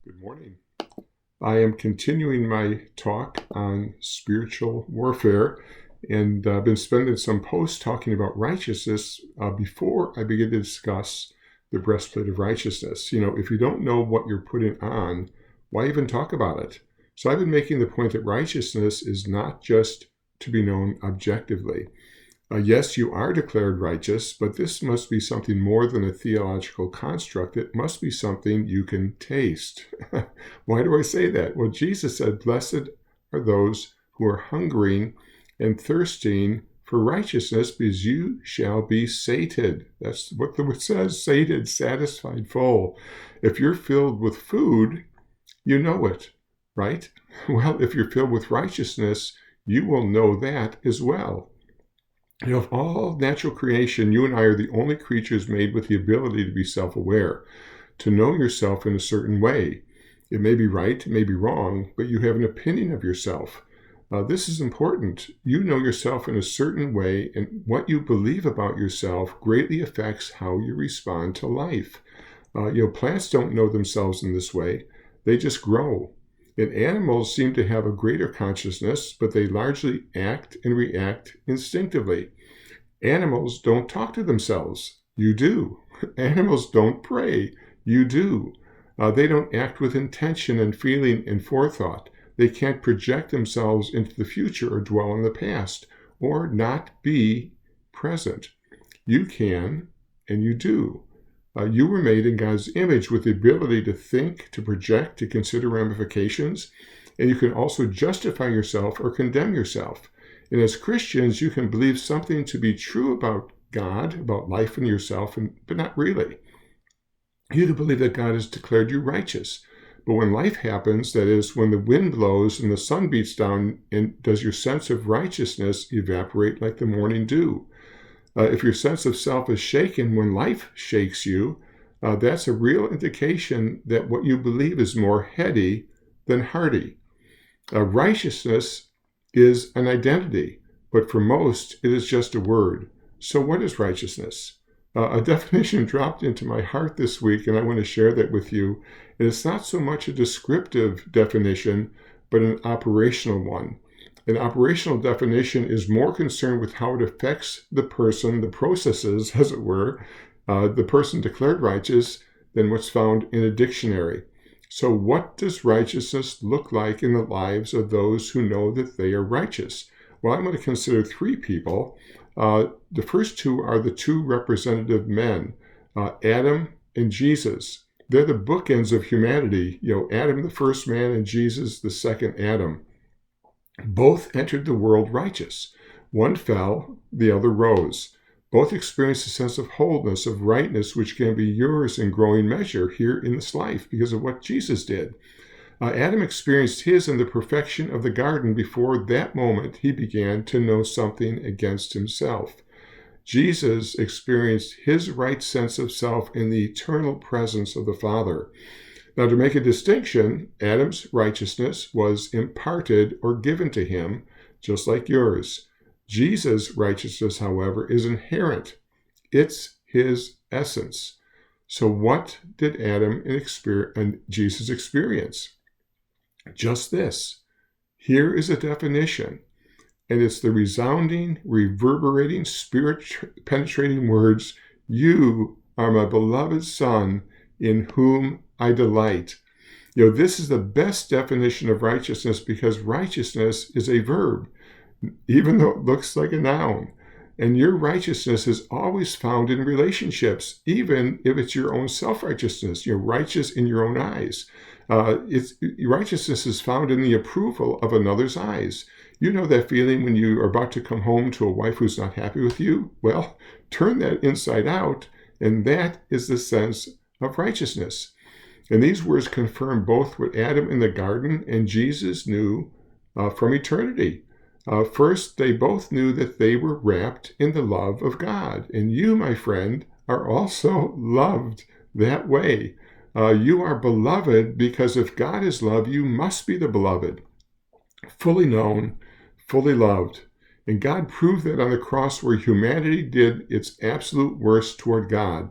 Good morning. I am continuing my talk on spiritual warfare, and I've been spending some posts talking about righteousness before I begin to discuss the breastplate of righteousness. If you don't know what you're putting on, why even talk about it? So I've been making the point that righteousness is not just to be known objectively. Yes, you are declared righteous, but this must be something more than a theological construct. It must be something you can taste. Why do I say that? Well, Jesus said, "Blessed are those who are hungering and thirsting for righteousness, because you shall be sated." That's what the word says, sated, satisfied, full. If you're filled with food, you know it, right? Well, if you're filled with righteousness, you will know that as well. Of all natural creation, you and I are the only creatures made with the ability to be self-aware, to know yourself in a certain way. It may be right, it may be wrong, but you have an opinion of yourself. This is important. You know yourself in a certain way, and what you believe about yourself greatly affects how you respond to life. Plants don't know themselves in this way. They just grow. And animals seem to have a greater consciousness, but they largely act and react instinctively. Animals don't talk to themselves. You do. Animals don't pray. You do. They don't act with intention and feeling and forethought. They can't project themselves into the future or dwell on the past or not be present. You can, and you do. You were made in God's image with the ability to think, to project, to consider ramifications, and you can also justify yourself or condemn yourself. And as Christians, you can believe something to be true about God, about life and yourself, but not really. You can believe that God has declared you righteous. But when life happens, that is, when the wind blows and the sun beats down, and does your sense of righteousness evaporate like the morning dew? If your sense of self is shaken when life shakes you, that's a real indication that what you believe is more heady than hearty. Righteousness is an identity, but for most, it is just a word. So what is righteousness? A definition dropped into my heart this week, and I want to share that with you. And it's not so much a descriptive definition, but an operational one. An operational definition is more concerned with how it affects the person, the processes, as it were, the person declared righteous, than what's found in a dictionary. So what does righteousness look like in the lives of those who know that they are righteous? Well, I'm going to consider three people. The first two are the two representative men, Adam and Jesus. They're the bookends of humanity. Adam, the first man, and Jesus, the second Adam. Both entered the world righteous. One fell, the other rose. Both experienced a sense of wholeness, of rightness, which can be yours in growing measure here in this life because of what Jesus did. Adam experienced his in the perfection of the garden. Before that moment, he began to know something against himself. Jesus experienced his right sense of self in the eternal presence of the Father. Now, to make a distinction, Adam's righteousness was imparted or given to him, just like yours. Jesus' righteousness, however, is inherent. It's his essence. So what did Adam and Jesus experience? Just this. Here is a definition, and it's the resounding, reverberating, spirit-penetrating words, "You are my beloved Son, in whom I delight." This is the best definition of righteousness because righteousness is a verb, even though it looks like a noun. And your righteousness is always found in relationships, even if it's your own self-righteousness. You're righteous in your own eyes. Righteousness is found in the approval of another's eyes. You know that feeling when you are about to come home to a wife who's not happy with you? Well, turn that inside out, and that is the sense of righteousness. And these words confirm both what Adam in the garden and Jesus knew from eternity. First, they both knew that they were wrapped in the love of God. And you, my friend, are also loved that way. You are beloved because if God is love, you must be the beloved. Fully known, fully loved. And God proved that on the cross where humanity did its absolute worst toward God.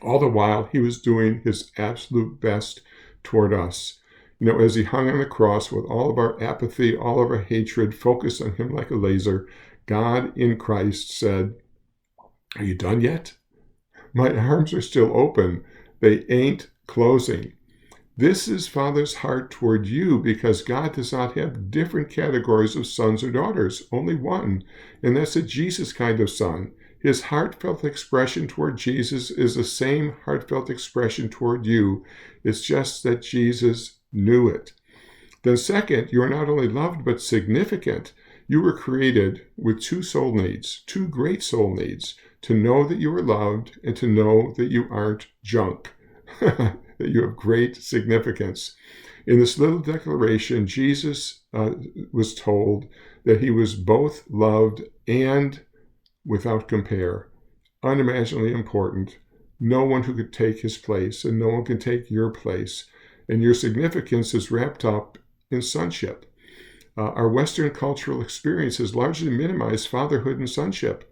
All the while, he was doing his absolute best toward us. As he hung on the cross with all of our apathy, all of our hatred focused on him like a laser, God in Christ said, "Are you done yet? My arms are still open. They ain't closing." This is Father's heart toward you, because God does not have different categories of sons or daughters, only one, and that's a Jesus kind of son. His heartfelt expression toward Jesus is the same heartfelt expression toward you. It's just that Jesus knew it. Then second, you are not only loved but significant. You were created with two soul needs, two great soul needs, to know that you are loved and to know that you aren't junk. That you have great significance. In this little declaration, Jesus was told that he was both loved and without compare, unimaginably important, no one who could take his place, and no one can take your place. And your significance is wrapped up in sonship. Our Western cultural experience has largely minimized fatherhood and sonship.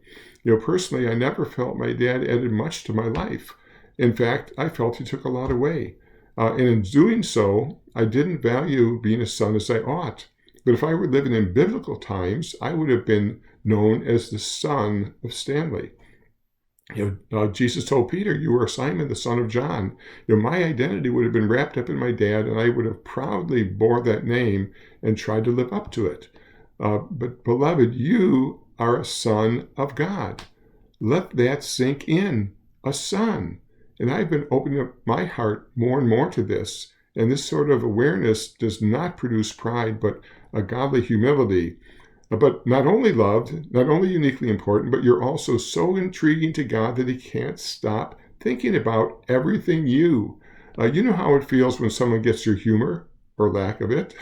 Personally, I never felt my dad added much to my life. In fact, I felt he took a lot away. And in doing so, I didn't value being a son as I ought. But if I were living in biblical times, I would have been known as the son of Stanley. Jesus told Peter, "You are Simon, the son of John." My identity would have been wrapped up in my dad, and I would have proudly bore that name and tried to live up to it. But beloved, you are a son of God. Let that sink in, a son. And I've been opening up my heart more and more to this. And this sort of awareness does not produce pride, but a godly humility. But not only loved, not only uniquely important, but you're also so intriguing to God that he can't stop thinking about everything you. You know how it feels when someone gets your humor, or lack of it.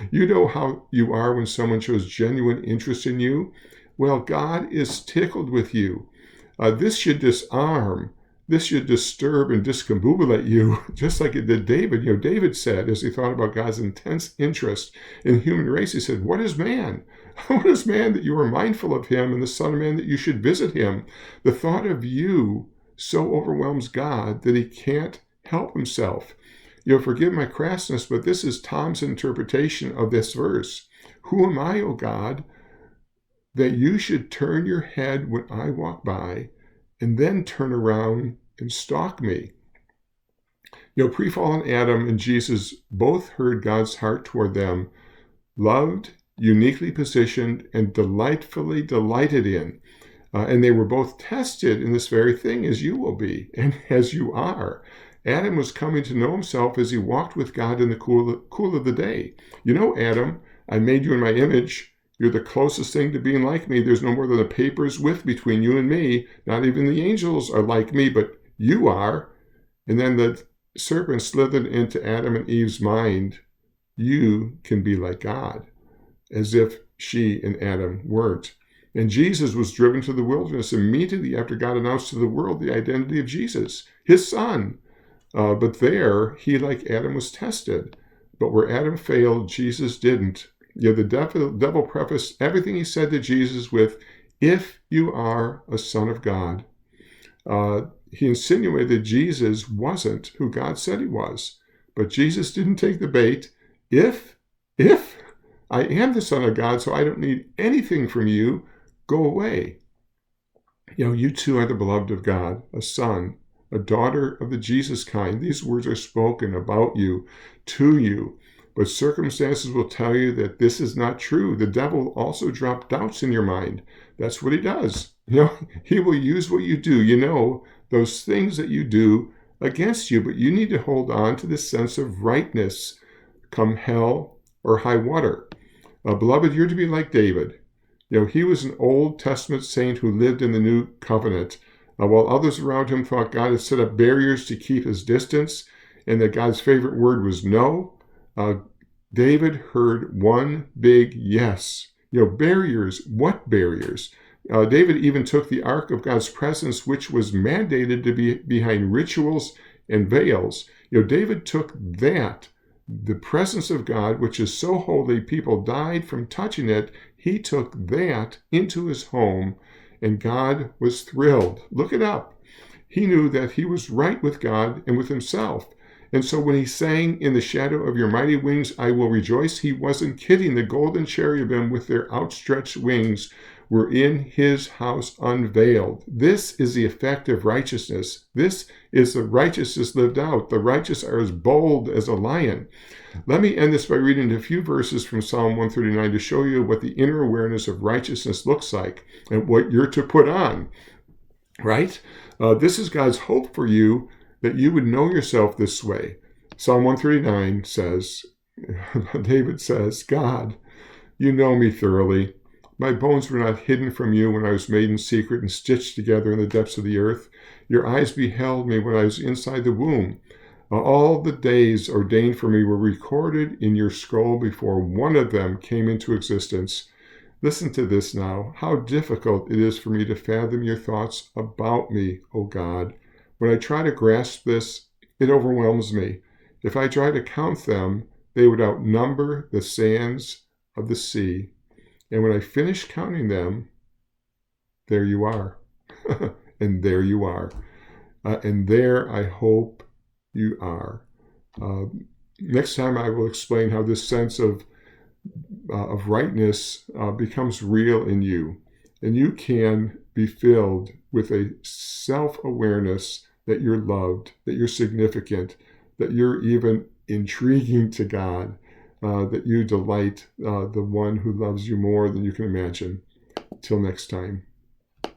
You know how you are when someone shows genuine interest in you. Well, God is tickled with you. This should disarm. This should disturb and discombobulate you, just like it did David. David said, as he thought about God's intense interest in the human race, he said, "What is man? What is man that you are mindful of him, and the Son of Man that you should visit him?" The thought of you so overwhelms God that he can't help himself. Forgive my crassness, but this is Tom's interpretation of this verse. Who am I, O God, that you should turn your head when I walk by, and then turn around and stalk me? Pre-fallen Adam and Jesus both heard God's heart toward them, loved, uniquely positioned, and delightfully delighted in. And they were both tested in this very thing, as you will be, and as you are. Adam was coming to know himself as he walked with God in the cool of the day. Adam, I made you in my image. You're the closest thing to being like me. There's no more than a paper's width between you and me. Not even the angels are like me, but you are. And then the serpent slithered into Adam and Eve's mind. You can be like God, as if she and Adam weren't. And Jesus was driven to the wilderness immediately after God announced to the world the identity of Jesus, his son. But there, he, like Adam, was tested. But where Adam failed, Jesus didn't. The devil prefaced everything he said to Jesus with, "If you are a son of God." He insinuated that Jesus wasn't who God said he was. But Jesus didn't take the bait. If I am the Son of God, so I don't need anything from you, go away. You too are the beloved of God, a son, a daughter of the Jesus kind. These words are spoken about you, to you. But circumstances will tell you that this is not true. The devil will also drop doubts in your mind. That's what he does. He will use what you do, those things that you do against you. But you need to hold on to this sense of rightness, come hell or high water. Beloved, you're to be like David. He was an Old Testament saint who lived in the New Covenant. While others around him thought God had set up barriers to keep his distance, and that God's favorite word was no, David heard one big yes. Barriers, what barriers? David even took the ark of God's presence, which was mandated to be behind rituals and veils. David took that, the presence of God, which is so holy, people died from touching it. He took that into his home, and God was thrilled. Look it up. He knew that he was right with God and with himself. And so when he's saying, in the shadow of your mighty wings, I will rejoice, he wasn't kidding. The golden cherubim with their outstretched wings were in his house unveiled. This is the effect of righteousness. This is the righteousness lived out. The righteous are as bold as a lion. Let me end this by reading a few verses from Psalm 139 to show you what the inner awareness of righteousness looks like and what you're to put on, right? This is God's hope for you, that you would know yourself this way. Psalm 139 says, David says, God, you know me thoroughly. My bones were not hidden from you when I was made in secret and stitched together in the depths of the earth. Your eyes beheld me when I was inside the womb. All the days ordained for me were recorded in your scroll before one of them came into existence. Listen to this now. How difficult it is for me to fathom your thoughts about me, O God. When I try to grasp this, it overwhelms me. If I try to count them, they would outnumber the sands of the sea. And when I finish counting them, there you are. And there you are. And there I hope you are. Next time I will explain how this sense of rightness becomes real in you. And you can be filled with a self-awareness that you're loved, that you're significant, that you're even intriguing to God, that you delight the one who loves you more than you can imagine. Till next time.